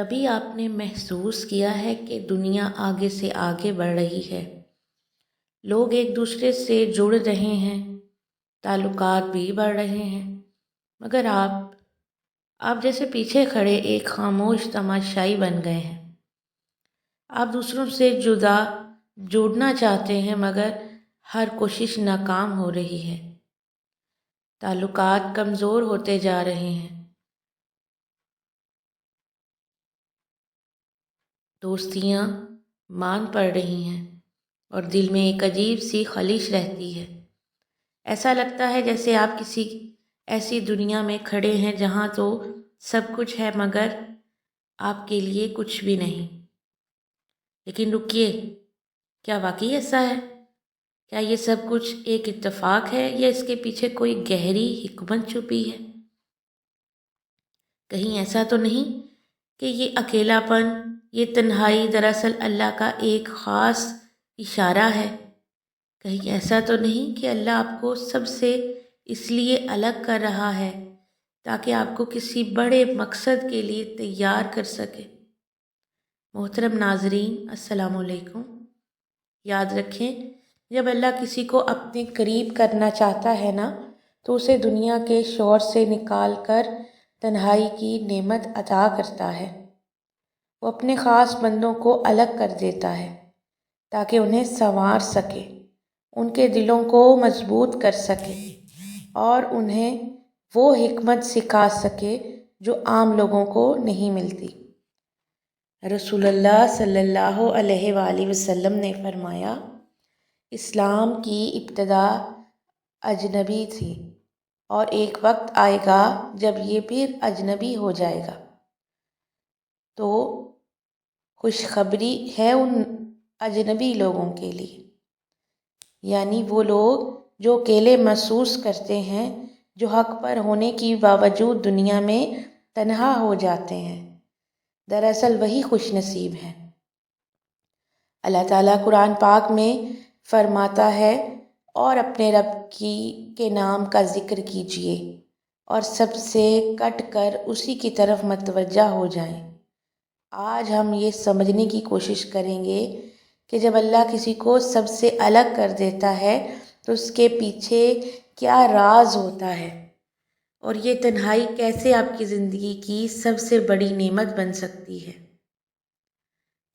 کبھی آپ نے محسوس کیا ہے کہ دنیا آگے سے آگے بڑھ رہی ہے؟ لوگ ایک دوسرے سے جڑ رہے ہیں، تعلقات بھی بڑھ رہے ہیں، مگر آپ جیسے پیچھے کھڑے ایک خاموش تماشائی بن گئے ہیں۔ آپ دوسروں سے جوڑنا چاہتے ہیں، مگر ہر کوشش ناکام ہو رہی ہے۔ تعلقات کمزور ہوتے جا رہے ہیں، دوستیاں مان پڑ رہی ہیں، اور دل میں ایک عجیب سی خلش رہتی ہے۔ ایسا لگتا ہے جیسے آپ کسی ایسی دنیا میں کھڑے ہیں جہاں تو سب کچھ ہے، مگر آپ کے لیے کچھ بھی نہیں۔ لیکن رکیے، کیا واقعی ایسا ہے؟ کیا یہ سب کچھ ایک اتفاق ہے، یا اس کے پیچھے کوئی گہری حکمت چھپی ہے؟ کہیں ایسا تو نہیں کہ یہ اکیلا پن، یہ تنہائی دراصل اللہ کا ایک خاص اشارہ ہے؟ کہیں ایسا تو نہیں کہ اللہ آپ کو سب سے اس لیے الگ کر رہا ہے تاکہ آپ کو کسی بڑے مقصد کے لیے تیار کر سکے؟ محترم ناظرین، السلام علیکم۔ یاد رکھیں، جب اللہ کسی کو اپنے قریب کرنا چاہتا ہے نا، تو اسے دنیا کے شور سے نکال کر تنہائی کی نعمت عطا کرتا ہے۔ وہ اپنے خاص بندوں کو الگ کر دیتا ہے تاکہ انہیں سنوار سکے، ان کے دلوں کو مضبوط کر سکے، اور انہیں وہ حکمت سکھا سکے جو عام لوگوں کو نہیں ملتی۔ رسول اللہ صلی اللہ علیہ وآلہ وسلم نے فرمایا، اسلام کی ابتدا اجنبی تھی، اور ایک وقت آئے گا جب یہ پھر اجنبی ہو جائے گا۔ تو خوشخبری ہے ان اجنبی لوگوں کے لیے، یعنی وہ لوگ جو اکیلے محسوس کرتے ہیں، جو حق پر ہونے کی باوجود دنیا میں تنہا ہو جاتے ہیں، دراصل وہی خوش نصیب ہیں۔ اللہ تعالیٰ قرآن پاک میں فرماتا ہے، اور اپنے رب کے نام کا ذکر کیجیے اور سب سے کٹ کر اسی کی طرف متوجہ ہو جائیں۔ آج ہم یہ سمجھنے کی کوشش کریں گے کہ جب اللہ کسی کو سب سے الگ کر دیتا ہے تو اس کے پیچھے کیا راز ہوتا ہے، اور یہ تنہائی کیسے آپ کی زندگی کی سب سے بڑی نعمت بن سکتی ہے۔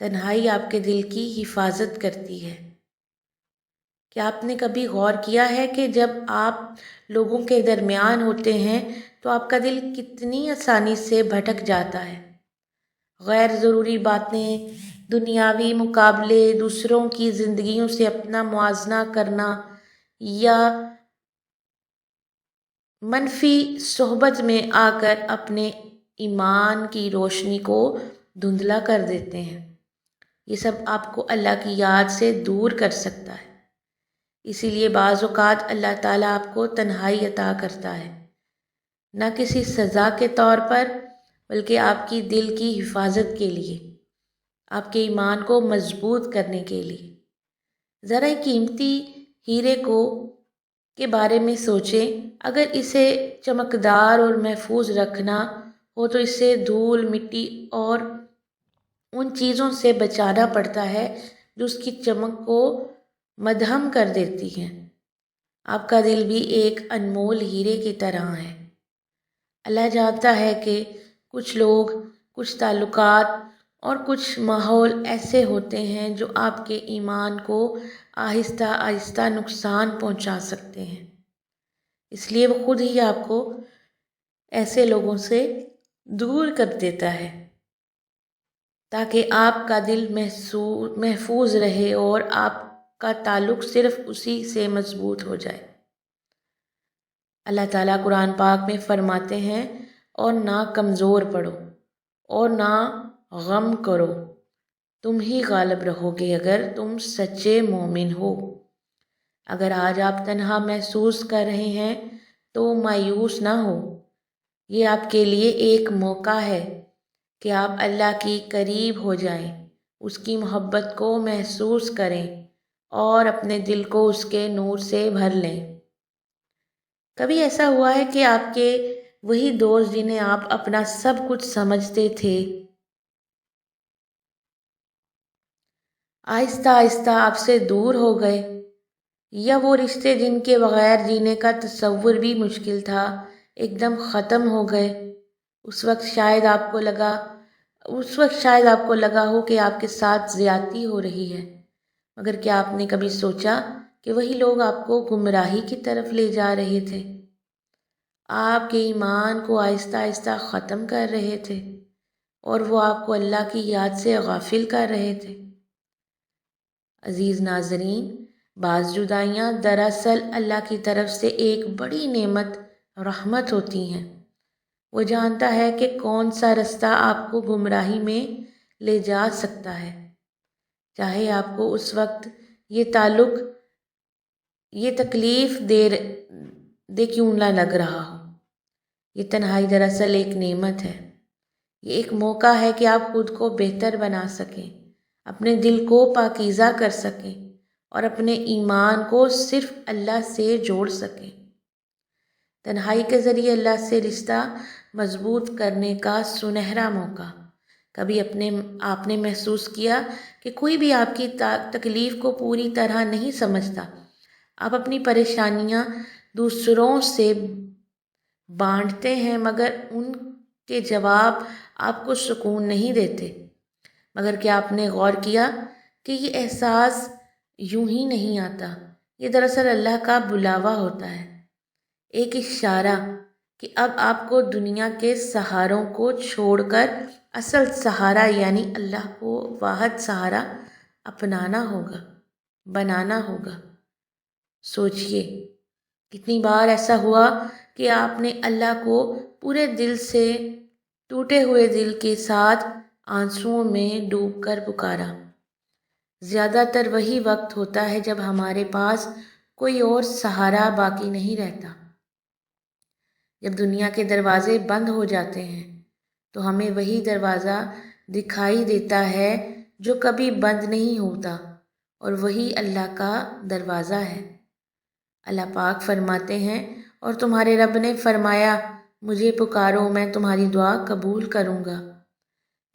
تنہائی آپ کے دل کی حفاظت کرتی ہے۔ کیا آپ نے کبھی غور کیا ہے کہ جب آپ لوگوں کے درمیان ہوتے ہیں تو آپ کا دل کتنی آسانی سے بھٹک جاتا ہے؟ غیر ضروری باتیں، دنیاوی مقابلے، دوسروں کی زندگیوں سے اپنا موازنہ کرنا، یا منفی صحبت میں آ کر اپنے ایمان کی روشنی کو دھندلا کر دیتے ہیں۔ یہ سب آپ کو اللہ کی یاد سے دور کر سکتا ہے۔ اسی لیے بعض اوقات اللہ تعالیٰ آپ کو تنہائی عطا کرتا ہے، نہ کسی سزا کے طور پر، بلکہ آپ کی دل کی حفاظت کے لیے، آپ کے ایمان کو مضبوط کرنے کے لیے۔ ذرا ایک قیمتی ہیرے کے بارے میں سوچیں، اگر اسے چمکدار اور محفوظ رکھنا ہو تو اسے دھول، مٹی اور ان چیزوں سے بچانا پڑتا ہے جو اس کی چمک کو مدھم کر دیتی ہیں۔ آپ کا دل بھی ایک انمول ہیرے کی طرح ہے۔ اللہ جانتا ہے کہ کچھ لوگ، کچھ تعلقات اور کچھ ماحول ایسے ہوتے ہیں جو آپ کے ایمان کو آہستہ آہستہ نقصان پہنچا سکتے ہیں۔ اس لیے وہ خود ہی آپ کو ایسے لوگوں سے دور کر دیتا ہے تاکہ آپ کا دل محفوظ رہے اور آپ کا تعلق صرف اسی سے مضبوط ہو جائے۔ اللہ تعالیٰ قرآن پاک میں فرماتے ہیں، اور نہ کمزور پڑو اور نہ غم کرو، تم ہی غالب رہو گے اگر تم سچے مومن ہو۔ اگر آج آپ تنہا محسوس کر رہے ہیں تو مایوس نہ ہو، یہ آپ کے لیے ایک موقع ہے کہ آپ اللہ کی قریب ہو جائیں، اس کی محبت کو محسوس کریں اور اپنے دل کو اس کے نور سے بھر لیں۔ کبھی ایسا ہوا ہے کہ آپ کے وہی دوست جنہیں آپ اپنا سب کچھ سمجھتے تھے، آہستہ آہستہ آپ سے دور ہو گئے، یا وہ رشتے جن کے بغیر جینے کا تصور بھی مشکل تھا ایک دم ختم ہو گئے، اس وقت شاید آپ کو لگا ہو کہ آپ کے ساتھ زیادتی ہو رہی ہے، مگر کیا آپ نے کبھی سوچا کہ وہی لوگ آپ کو گمراہی کی طرف لے جا رہے تھے، آپ کے ایمان کو آہستہ آہستہ ختم کر رہے تھے، اور وہ آپ کو اللہ کی یاد سے غافل کر رہے تھے۔ عزیز ناظرین، بعض جدائیاں دراصل اللہ کی طرف سے ایک بڑی نعمت، رحمت ہوتی ہیں۔ وہ جانتا ہے کہ کون سا رستہ آپ کو گمراہی میں لے جا سکتا ہے، چاہے آپ کو اس وقت یہ تکلیف دے کیوں نہ لگ رہا ہو۔ یہ تنہائی دراصل ایک نعمت ہے، یہ ایک موقع ہے کہ آپ خود کو بہتر بنا سکیں، اپنے دل کو پاکیزہ کر سکیں اور اپنے ایمان کو صرف اللہ سے جوڑ سکیں۔ تنہائی کے ذریعے اللہ سے رشتہ مضبوط کرنے کا سنہرا موقع۔ کبھی آپ نے محسوس کیا کہ کوئی بھی آپ کی تکلیف کو پوری طرح نہیں سمجھتا؟ آپ اپنی پریشانیاں دوسروں سے بانٹتے ہیں، مگر ان کے جواب آپ کو سکون نہیں دیتے۔ مگر کیا آپ نے غور کیا کہ یہ احساس یوں ہی نہیں آتا، یہ دراصل اللہ کا بلاوا ہوتا ہے، ایک اشارہ کہ اب آپ کو دنیا کے سہاروں کو چھوڑ کر اصل سہارا یعنی اللہ کو واحد سہارا بنانا ہوگا۔ سوچئے، کتنی بار ایسا ہوا کہ آپ نے اللہ کو پورے دل سے، ٹوٹے ہوئے دل کے ساتھ آنسوؤں میں ڈوب کر پکارا۔ زیادہ تر وہی وقت ہوتا ہے جب ہمارے پاس کوئی اور سہارا باقی نہیں رہتا۔ جب دنیا کے دروازے بند ہو جاتے ہیں تو ہمیں وہی دروازہ دکھائی دیتا ہے جو کبھی بند نہیں ہوتا، اور وہی اللہ کا دروازہ ہے۔ اللہ پاک فرماتے ہیں، اور تمہارے رب نے فرمایا، مجھے پکارو، میں تمہاری دعا قبول کروں گا۔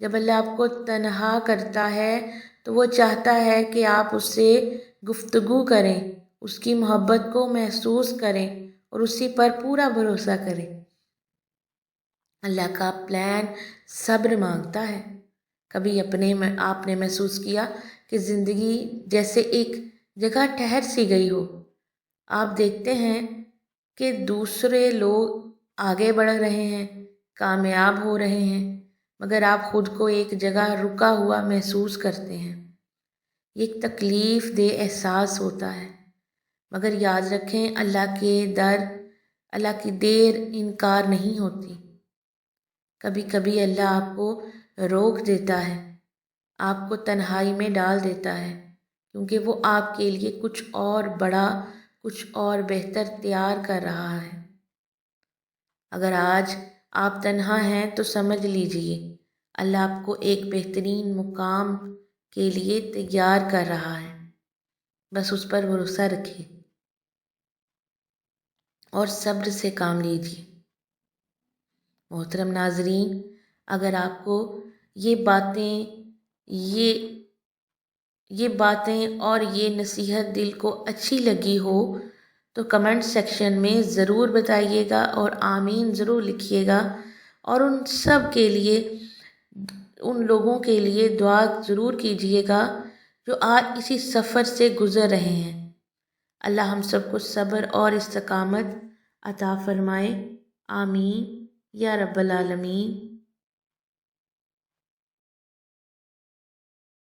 جب اللہ آپ کو تنہا کرتا ہے تو وہ چاہتا ہے کہ آپ اس سے گفتگو کریں، اس کی محبت کو محسوس کریں اور اسی پر پورا بھروسہ کریں۔ اللہ کا پلان صبر مانگتا ہے۔ کبھی آپ نے محسوس کیا کہ زندگی جیسے ایک جگہ ٹھہر سی گئی ہو؟ آپ دیکھتے ہیں کہ دوسرے لوگ آگے بڑھ رہے ہیں، کامیاب ہو رہے ہیں، مگر آپ خود کو ایک جگہ رکا ہوا محسوس کرتے ہیں۔ یہ ایک تکلیف دہ احساس ہوتا ہے، مگر یاد رکھیں، اللہ کی دیر انکار نہیں ہوتی۔ کبھی کبھی اللہ آپ کو روک دیتا ہے، آپ کو تنہائی میں ڈال دیتا ہے، کیونکہ وہ آپ کے لیے کچھ اور بڑا، کچھ اور بہتر تیار کر رہا ہے۔ اگر آج آپ تنہا ہیں تو سمجھ لیجئے، اللہ آپ کو ایک بہترین مقام کے لیے تیار کر رہا ہے، بس اس پر بھروسہ رکھیے اور صبر سے کام لیجئے۔ محترم ناظرین، اگر آپ کو یہ باتیں اور یہ نصیحت دل کو اچھی لگی ہو تو کمنٹ سیکشن میں ضرور بتائیے گا اور آمین ضرور لکھیے گا، اور ان لوگوں کے لیے دعا ضرور کیجیے گا جو آج اسی سفر سے گزر رہے ہیں۔ اللہ ہم سب کو صبر اور استقامت عطا فرمائے، آمین یا رب العالمین۔